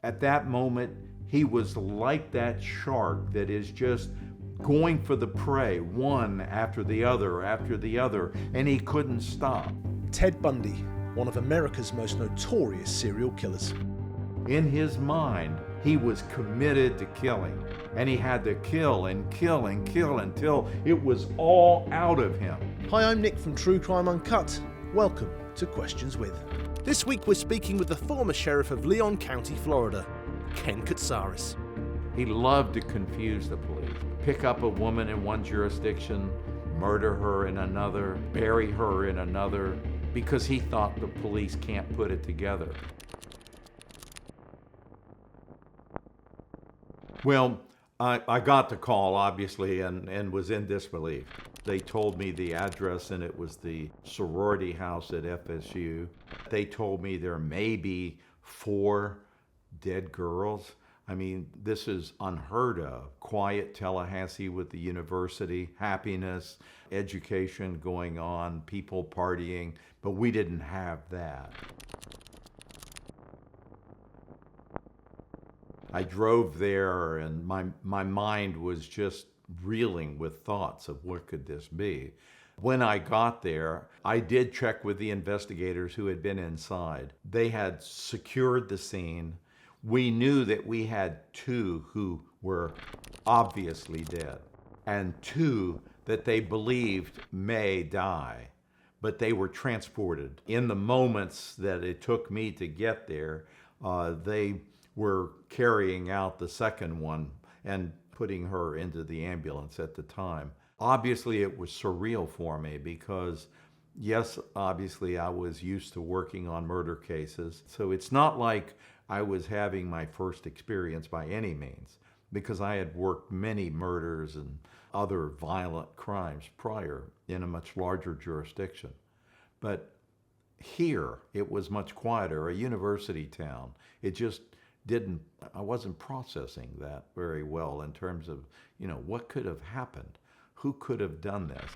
At that moment, he was like that shark that is just going for the prey, one after the other, and he couldn't stop. Ted Bundy, one of America's most notorious serial killers. In his mind, he was committed to killing, and he had to kill and kill and kill until it was all out of him. Hi, I'm Nick from True Crime Uncut. Welcome to Questions With. This week we're speaking with the former sheriff of Leon County, Florida, Ken Katsaris. He loved to confuse the police, pick up a woman in one jurisdiction, murder her in another, bury her in another, because he thought the police can't put it together. Well, I got the call, obviously, and was in disbelief. They told me the address, and it was the sorority house at FSU. They told me there may be 4 dead girls. I mean, this is unheard of. Quiet Tallahassee with the university, happiness, education going on, people partying, but we didn't have that. I drove there and my mind was just reeling with thoughts of what could this be. When I got there, I did check with the investigators who had been inside. They had secured the scene. We knew that we had 2 who were obviously dead and 2 that they believed may die, but they were transported. In the moments that it took me to get there, they were carrying out the second one and putting her into the ambulance at the time. Obviously, it was surreal for me because, yes, obviously I was used to working on murder cases. So it's not like I was having my first experience by any means, because I had worked many murders and other violent crimes prior in a much larger jurisdiction. But here, it was much quieter, a university town. It just I wasn't processing that very well in terms of, what could have happened? Who could have done this?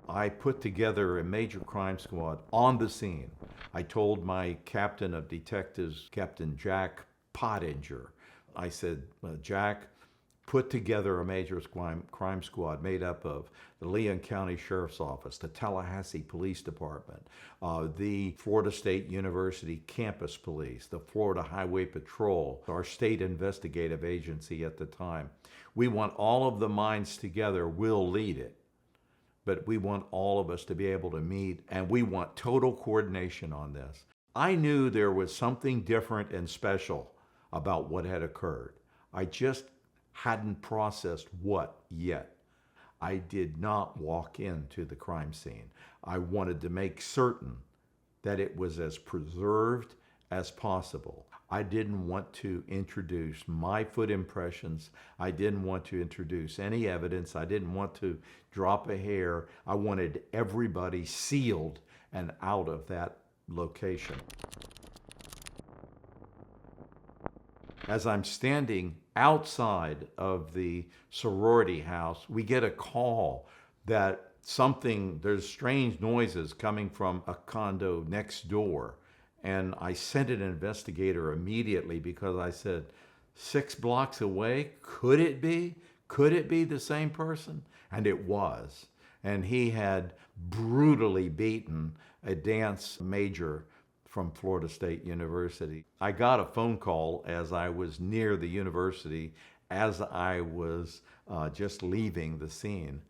I put together a major crime squad on the scene. I told my captain of detectives, Captain Jack Pottinger, I said, Jack, put together a major crime squad made up of the Leon County Sheriff's Office, the Tallahassee Police Department, the Florida State University Campus Police, the Florida Highway Patrol, our state investigative agency at the time. We want all of the minds together. We'll lead it. But we want all of us to be able to meet, and we want total coordination on this. I knew there was something different and special about what had occurred. I just hadn't processed what yet. I did not walk into the crime scene. I wanted to make certain that it was as preserved as possible. I didn't want to introduce my foot impressions. I didn't want to introduce any evidence. I didn't want to drop a hair. I wanted everybody sealed and out of that location. As I'm standing outside of the sorority house, we get a call that there's strange noises coming from a condo next door. And I sent an investigator immediately because I said, 6 blocks away, could it be? Could it be the same person? And it was. And he had brutally beaten a dance major from Florida State University. I got a phone call as I was near the university, as I was just leaving the scene,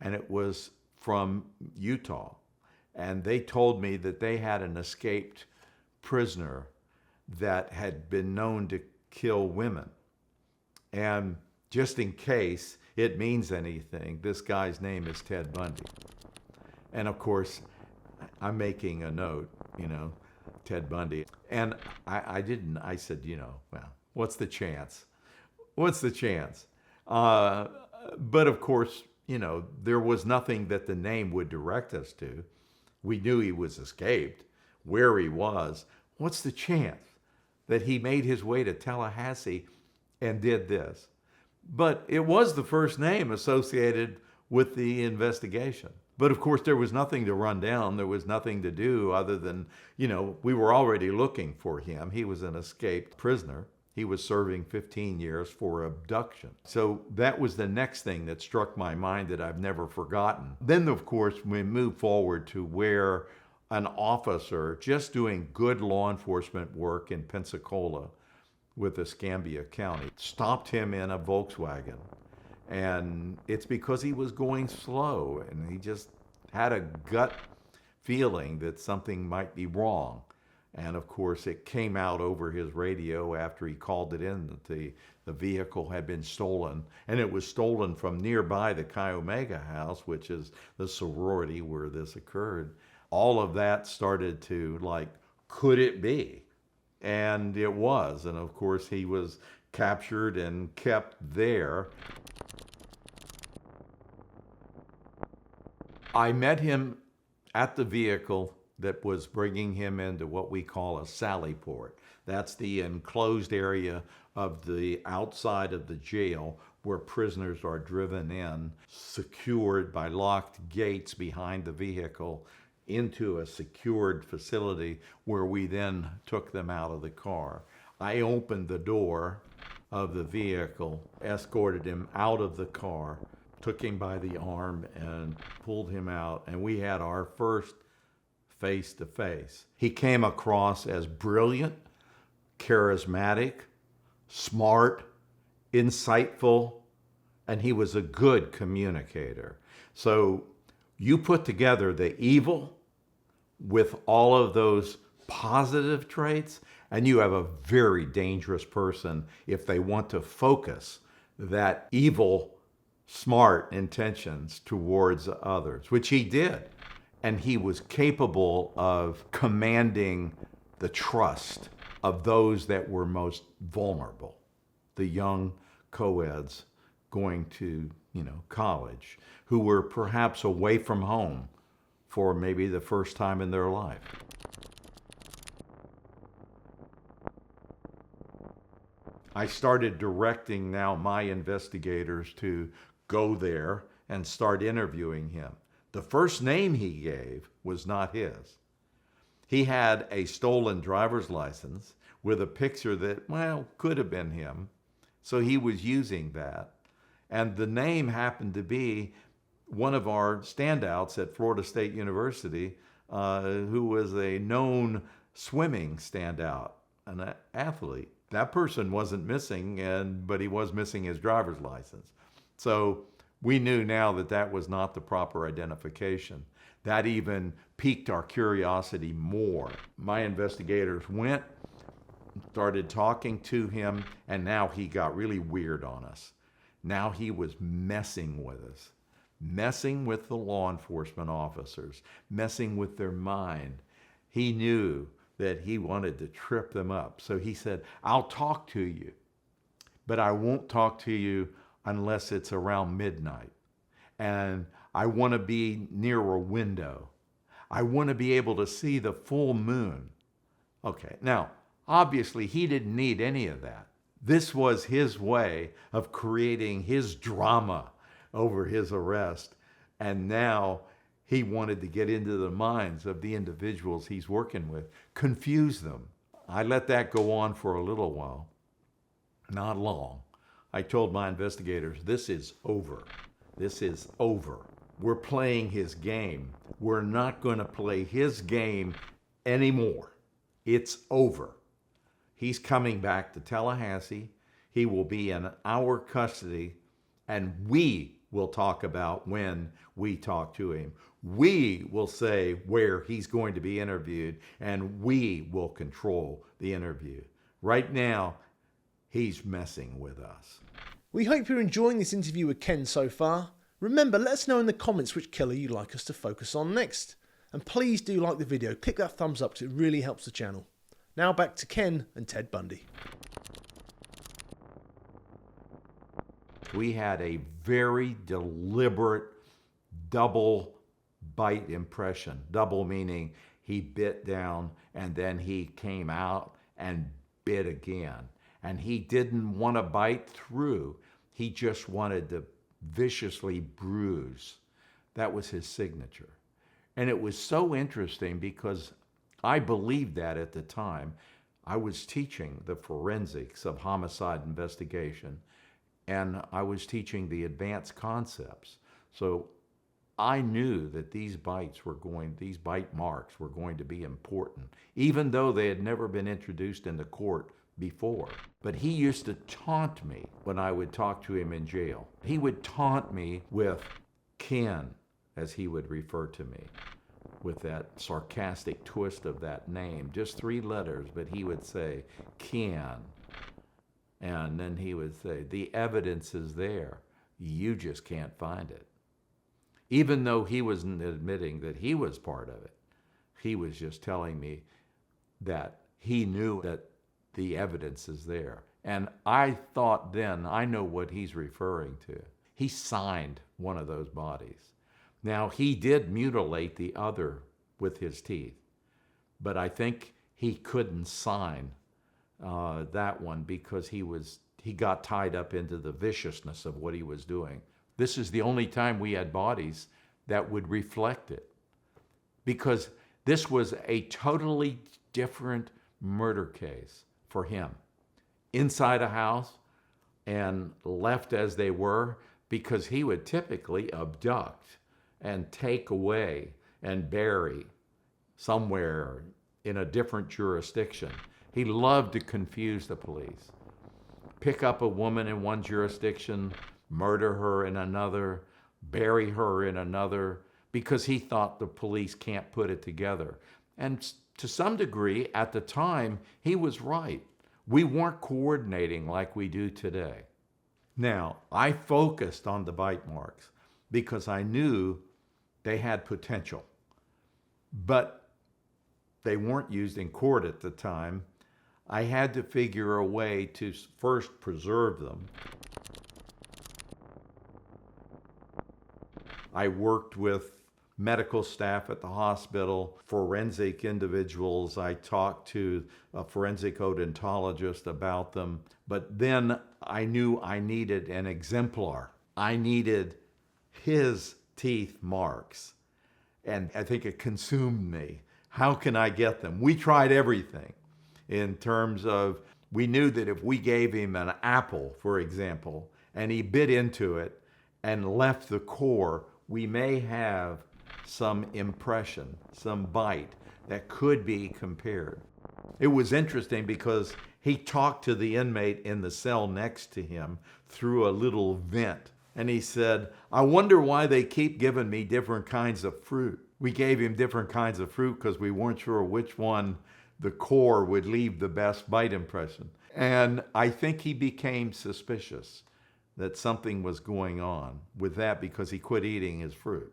and it was from Utah. And they told me that they had an escaped prisoner that had been known to kill women. And just in case it means anything, this guy's name is Ted Bundy. And of course, I'm making a note, Ted Bundy. And I said, well, what's the chance? What's the chance? But of course, there was nothing that the name would direct us to. We knew he was escaped, where he was. What's the chance that he made his way to Tallahassee and did this? But it was the first name associated with the investigation. But of course, there was nothing to run down. There was nothing to do other than, we were already looking for him. He was an escaped prisoner. He was serving 15 years for abduction. So that was the next thing that struck my mind that I've never forgotten. Then, of course, we moved forward to where an officer just doing good law enforcement work in Pensacola with Escambia County stopped him in a Volkswagen. And it's because he was going slow and he just had a gut feeling that something might be wrong. And of course, it came out over his radio after he called it in that the vehicle had been stolen. And it was stolen from nearby the Chi Omega house, which is the sorority where this occurred. All of that started to could it be? And it was. And of course, he was captured and kept there. I met him at the vehicle that was bringing him into what we call a sally port. That's the enclosed area of the outside of the jail where prisoners are driven in, secured by locked gates behind the vehicle into a secured facility where we then took them out of the car. I opened the door of the vehicle, escorted him out of the car, took him by the arm and pulled him out, and we had our first face-to-face. He came across as brilliant, charismatic, smart, insightful, and he was a good communicator. So you put together the evil with all of those positive traits, and you have a very dangerous person if they want to focus that evil, smart intentions towards others, which he did. And he was capable of commanding the trust of those that were most vulnerable, the young co-eds going to, college, who were perhaps away from home for maybe the first time in their life. I started directing now my investigators to go there and start interviewing him. The first name he gave was not his. He had a stolen driver's license with a picture that, could have been him. So he was using that. And the name happened to be one of our standouts at Florida State University, who was a known swimming standout, an athlete. That person wasn't missing, but he was missing his driver's license. So we knew now that that was not the proper identification. That even piqued our curiosity more. My investigators went, started talking to him, and now he got really weird on us. Now he was messing with us, messing with the law enforcement officers, messing with their mind. He knew that he wanted to trip them up. So he said, I'll talk to you, but I won't talk to you unless it's around midnight. And I want to be near a window. I want to be able to see the full moon. Okay, now, obviously he didn't need any of that. This was his way of creating his drama over his arrest. And now he wanted to get into the minds of the individuals he's working with, confuse them. I let that go on for a little while, not long. I told my investigators, this is over. This is over. We're playing his game. We're not going to play his game anymore. It's over. He's coming back to Tallahassee. He will be in our custody, and we will talk about when we talk to him. We will say where he's going to be interviewed, and we will control the interview. Right now, he's messing with us. We hope you're enjoying this interview with Ken so far. Remember, let us know in the comments which killer you'd like us to focus on next. And please do like the video, click that thumbs up because it really helps the channel. Now back to Ken and Ted Bundy. We had a very deliberate double bite impression. Double meaning he bit down and then he came out and bit again. And he didn't want to bite through. He just wanted to viciously bruise. That was his signature. And it was so interesting because I believed that at the time. I was teaching the forensics of homicide investigation, and I was teaching the advanced concepts. So I knew that these bite marks were going to be important, even though they had never been introduced in the court before. But he used to taunt me when I would talk to him in jail. He would taunt me with Ken, as he would refer to me, with that sarcastic twist of that name. Just 3 letters, but he would say, Ken. And then he would say, the evidence is there. You just can't find it. Even though he wasn't admitting that he was part of it, he was just telling me that he knew that the evidence is there. And I thought then, I know what he's referring to. He signed one of those bodies. Now, he did mutilate the other with his teeth, but I think he couldn't sign that one because he got tied up into the viciousness of what he was doing. This is the only time we had bodies that would reflect it, because this was a totally different murder case for him. Inside a house and left as they were, because he would typically abduct and take away and bury somewhere in a different jurisdiction. He loved to confuse the police. Pick up a woman in one jurisdiction, murder her in another, bury her in another, because he thought the police can't put it together. And to some degree, at the time, he was right. We weren't coordinating like we do today. Now, I focused on the bite marks because I knew they had potential, but they weren't used in court at the time. I had to figure a way to first preserve them. I worked with medical staff at the hospital, forensic individuals. I talked to a forensic odontologist about them. But then I knew I needed an exemplar. I needed his teeth marks. And I think it consumed me. How can I get them? We tried everything in terms of, we knew that if we gave him an apple, for example, and he bit into it and left the core, we may have some impression, some bite that could be compared. It was interesting because he talked to the inmate in the cell next to him through a little vent. And he said, I wonder why they keep giving me different kinds of fruit. We gave him different kinds of fruit because we weren't sure which one the core would leave the best bite impression. And I think he became suspicious that something was going on with that because he quit eating his fruit.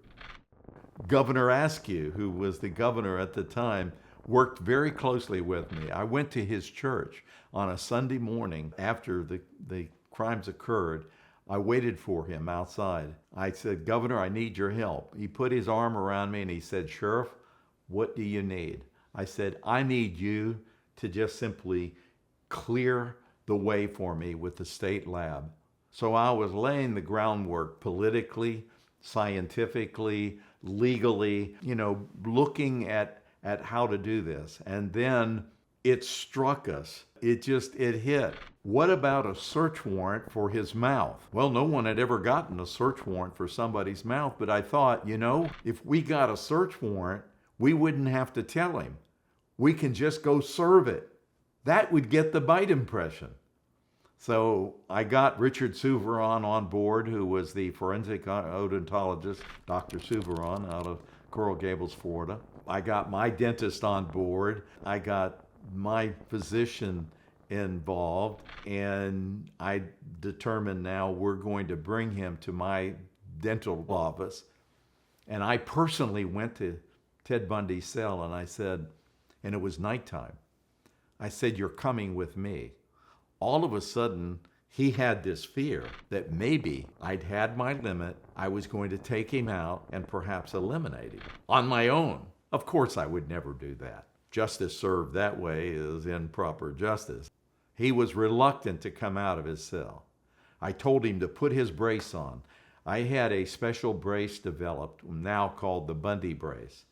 Governor Askew, who was the governor at the time, worked very closely with me. I went to his church on a Sunday morning after the crimes occurred. I waited for him outside. I said, Governor, I need your help. He put his arm around me and he said, Sheriff, what do you need? I said, I need you to just simply clear the way for me with the state lab. So I was laying the groundwork politically, scientifically, legally, looking at how to do this. And then it struck us. It hit. What about a search warrant for his mouth? Well, no one had ever gotten a search warrant for somebody's mouth, but I thought, if we got a search warrant, we wouldn't have to tell him. We can just go serve it. That would get the bite impression. So I got Richard Souveron on board, who was the forensic odontologist, Dr. Souveron, out of Coral Gables, Florida. I got my dentist on board. I got my physician involved, and I determined now we're going to bring him to my dental office. And I personally went to Ted Bundy's cell and I said, and it was nighttime, I said, you're coming with me. All of a sudden, he had this fear that maybe I'd had my limit, I was going to take him out and perhaps eliminate him on my own. Of course, I would never do that. Justice served that way is improper justice. He was reluctant to come out of his cell. I told him to put his brace on. I had a special brace developed, now called the Bundy brace.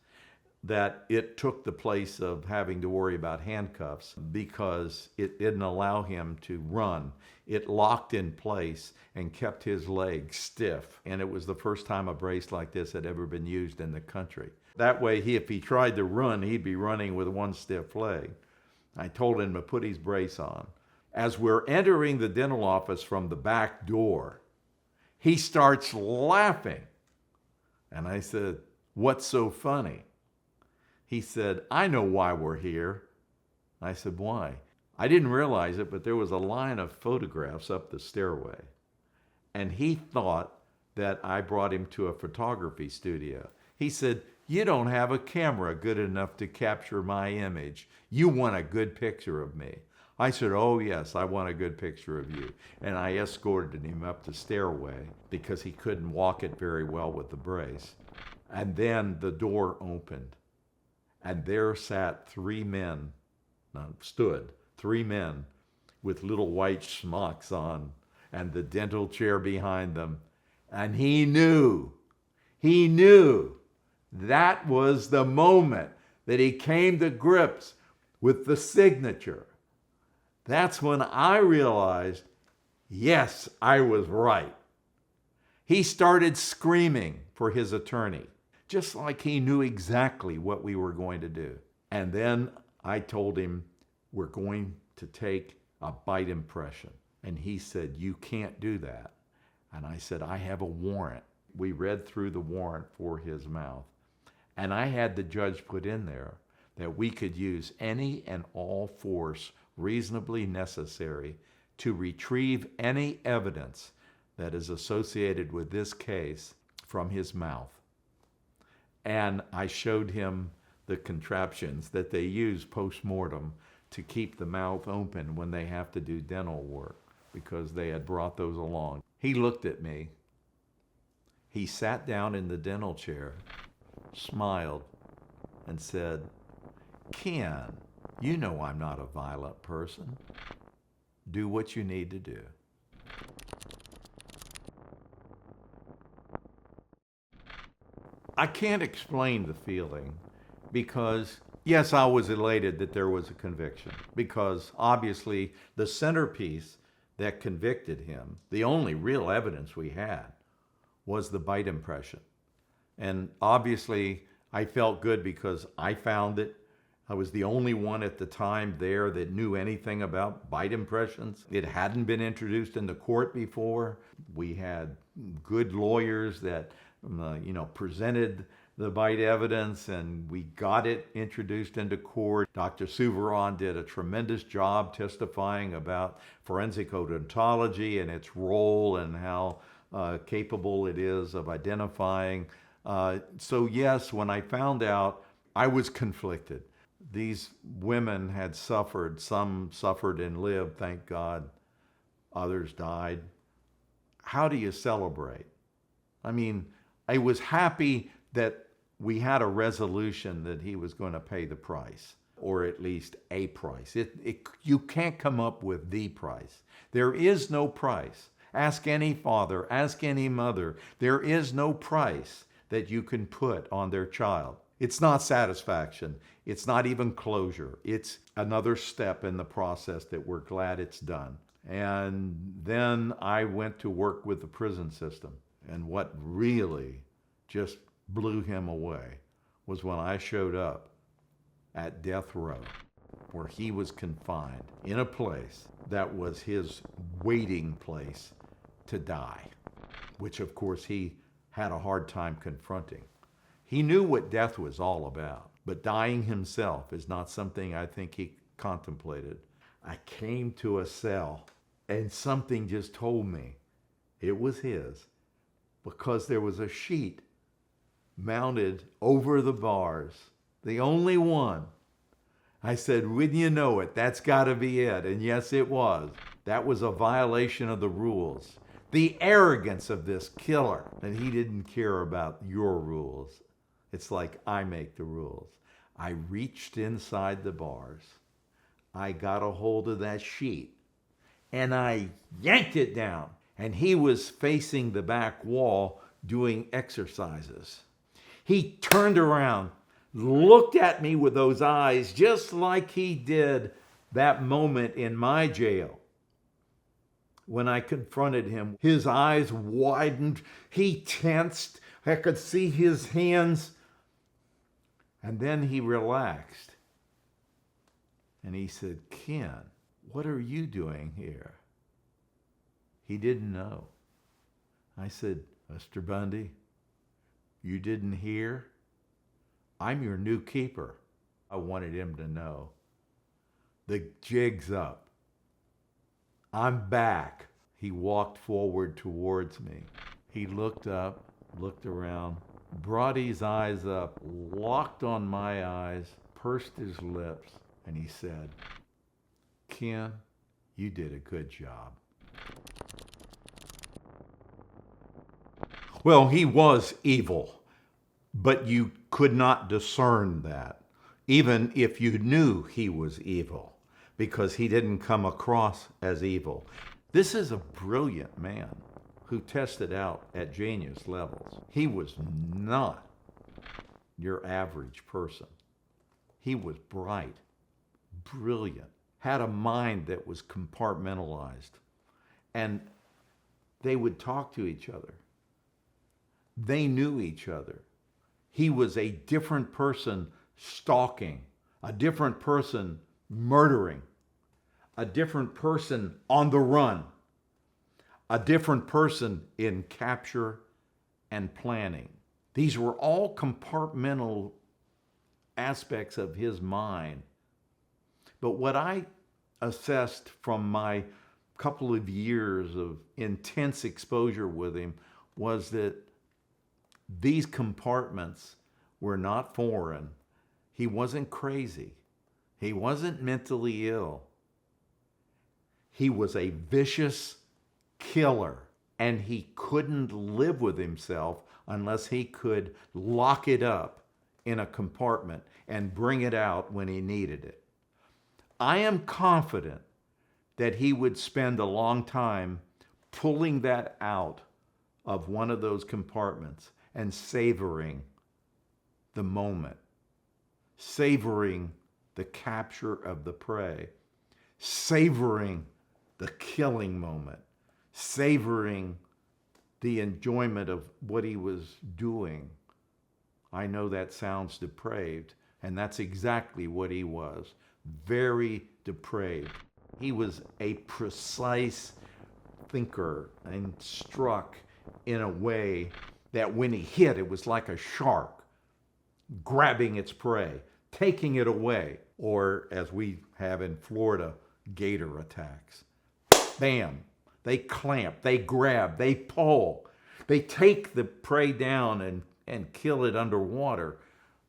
that it took the place of having to worry about handcuffs because it didn't allow him to run. It locked in place and kept his legs stiff. And it was the first time a brace like this had ever been used in the country. That way, if he tried to run, he'd be running with one stiff leg. I told him to put his brace on. As we're entering the dental office from the back door, he starts laughing. And I said, "What's so funny?" He said, "I know why we're here." I said, "Why?" I didn't realize it, but there was a line of photographs up the stairway. And he thought that I brought him to a photography studio. He said, "You don't have a camera good enough to capture my image. You want a good picture of me." I said, "Oh yes, I want a good picture of you." And I escorted him up the stairway because he couldn't walk it very well with the brace. And then the door opened. And there sat three men with little white smocks on and the dental chair behind them. And he knew that was the moment that he came to grips with the signature. That's when I realized, yes, I was right. He started screaming for his attorney, just like he knew exactly what we were going to do. And then I told him, we're going to take a bite impression. And he said, "You can't do that." And I said, "I have a warrant." We read through the warrant for his mouth. And I had the judge put in there that we could use any and all force reasonably necessary to retrieve any evidence that is associated with this case from his mouth. And I showed him the contraptions that they use post-mortem to keep the mouth open when they have to do dental work, because they had brought those along. He looked at me. He sat down in the dental chair, smiled, and said, "Ken, you know I'm not a violent person. Do what you need to do." I can't explain the feeling because, yes, I was elated that there was a conviction, because obviously the centerpiece that convicted him, the only real evidence we had, was the bite impression. And obviously I felt good because I found it. I was the only one at the time there that knew anything about bite impressions. It hadn't been introduced in the court before. We had good lawyers that presented the bite evidence, and we got it introduced into court. Dr. Suveron did a tremendous job testifying about forensic odontology and its role and how capable it is of identifying. So yes, when I found out, I was conflicted. These women had suffered. Some suffered and lived, thank God. Others died. How do you celebrate? I mean, I was happy that we had a resolution that he was going to pay the price, or at least a price. You can't come up with the price. There is no price. Ask any father, ask any mother. There is no price that you can put on their child. It's not satisfaction. It's not even closure. It's another step in the process that we're glad it's done. And then I went to work with the prison system. And what really just blew him away was when I showed up at death row, where he was confined in a place that was his waiting place to die, which of course he had a hard time confronting. He knew what death was all about, but dying himself is not something I think he contemplated. I came to a cell and something just told me it was his, because there was a sheet mounted over the bars, the only one. I said, "Wouldn't you know it, that's got to be it." And yes, it was. That was a violation of the rules. The arrogance of this killer, that he didn't care about your rules. It's like I make the rules. I reached inside the bars. I got a hold of that sheet and I yanked it down. And he was facing the back wall doing exercises. He turned around, looked at me with those eyes just like he did that moment in my jail. When I confronted him, his eyes widened, he tensed, I could see his hands, and then he relaxed. And he said, "Ken, what are you doing here?" He didn't know. I said, "Mr. Bundy, you didn't hear? I'm your new keeper." I wanted him to know. The jig's up. I'm back. He walked forward towards me. He looked up, looked around, brought his eyes up, locked on my eyes, pursed his lips, and he said, "Ken, you did a good job." Well, he was evil, but you could not discern that, even if you knew he was evil, because he didn't come across as evil. This is a brilliant man who tested out at genius levels. He was not your average person. He was bright, brilliant, had a mind that was compartmentalized, and they would talk to each other. They knew each other. He was a different person stalking, a different person murdering, a different person on the run, a different person in capture and planning. These were all compartmental aspects of his mind. But what I assessed from my couple of years of intense exposure with him was that these compartments were not foreign. He wasn't crazy. He wasn't mentally ill. He was a vicious killer, and he couldn't live with himself unless he could lock it up in a compartment and bring it out when he needed it. I am confident that he would spend a long time pulling that out of one of those compartments and savoring the moment, savoring the capture of the prey, savoring the killing moment, savoring the enjoyment of what he was doing. I know that sounds depraved, and that's exactly what he was. Very depraved. He was a precise thinker and struck in a way that when he hit, it was like a shark grabbing its prey, taking it away, or as we have in Florida, gator attacks. Bam! They clamp, they grab, they pull, they take the prey down and kill it underwater.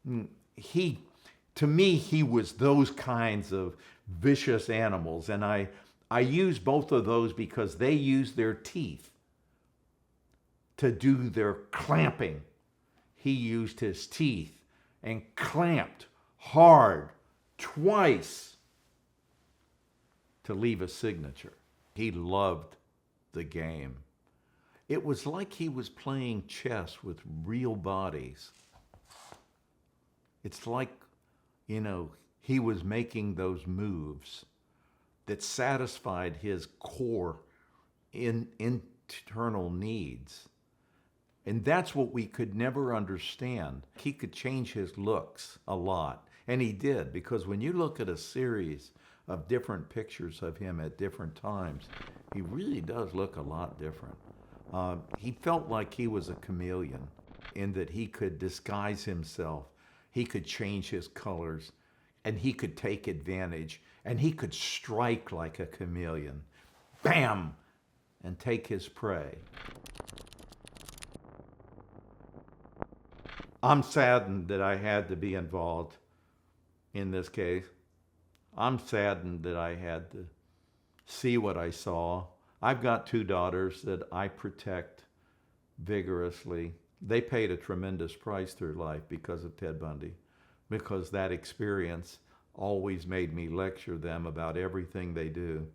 To me, he was those kinds of vicious animals, and I use both of those because they use their teeth to do their clamping. He used his teeth and clamped hard twice to leave a signature. He loved the game. It was like he was playing chess with real bodies. It's like, he was making those moves that satisfied his core internal needs. And that's what we could never understand. He could change his looks a lot. And he did, because when you look at a series of different pictures of him at different times, he really does look a lot different. He felt like he was a chameleon in that he could disguise himself. He could change his colors, and he could take advantage, and he could strike like a chameleon. Bam! And take his prey. I'm saddened that I had to be involved in this case. I'm saddened that I had to see what I saw. I've got 2 daughters that I protect vigorously. They paid a tremendous price through life because of Ted Bundy, because that experience always made me lecture them about everything they do.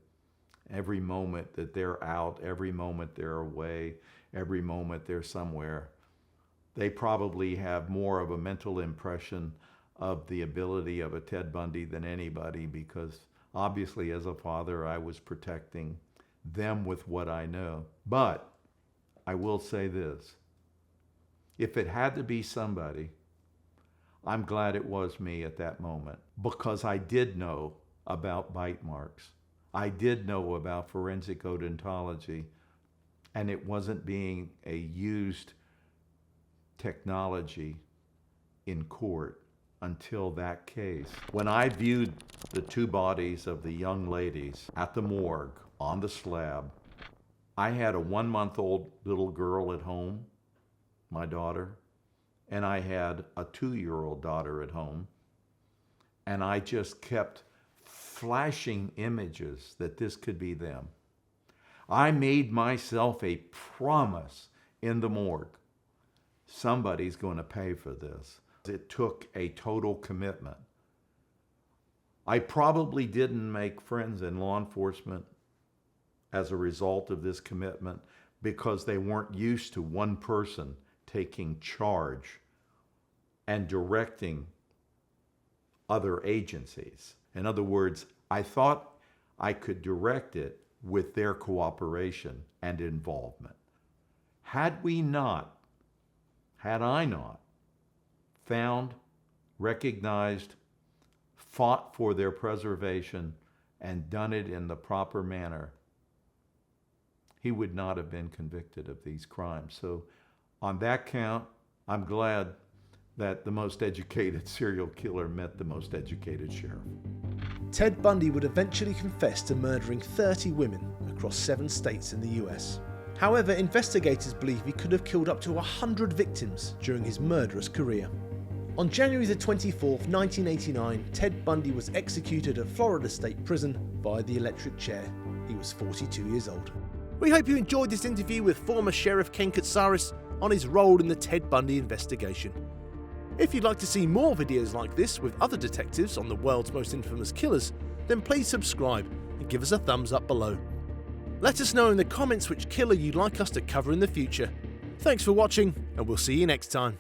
Every moment that they're out, every moment they're away, every moment they're somewhere. They probably have more of a mental impression of the ability of a Ted Bundy than anybody, because obviously as a father I was protecting them with what I know. But I will say this, if it had to be somebody, I'm glad it was me at that moment, because I did know about bite marks. I did know about forensic odontology, and it wasn't being a used technology in court until that case. When I viewed the two bodies of the young ladies at the morgue on the slab, I had a 1-month-old little girl at home, my daughter, and I had a 2-year-old daughter at home, and I just kept flashing images that this could be them. I made myself a promise in the morgue. Somebody's going to pay for this. It took a total commitment. I probably didn't make friends in law enforcement as a result of this commitment, because they weren't used to one person taking charge and directing other agencies. In other words, I thought I could direct it with their cooperation and involvement. Had I not found, recognized, fought for their preservation, and done it in the proper manner, he would not have been convicted of these crimes. So on that count, I'm glad that the most educated serial killer met the most educated sheriff. Ted Bundy would eventually confess to murdering 30 women across 7 states in the US. However, investigators believe he could have killed up to 100 victims during his murderous career. On January the 24th, 1989, Ted Bundy was executed at Florida State Prison via the electric chair. He was 42 years old. We hope you enjoyed this interview with former Sheriff Ken Katsaris on his role in the Ted Bundy investigation. If you'd like to see more videos like this with other detectives on the world's most infamous killers, then please subscribe and give us a thumbs up below. Let us know in the comments which killer you'd like us to cover in the future. Thanks for watching, and we'll see you next time.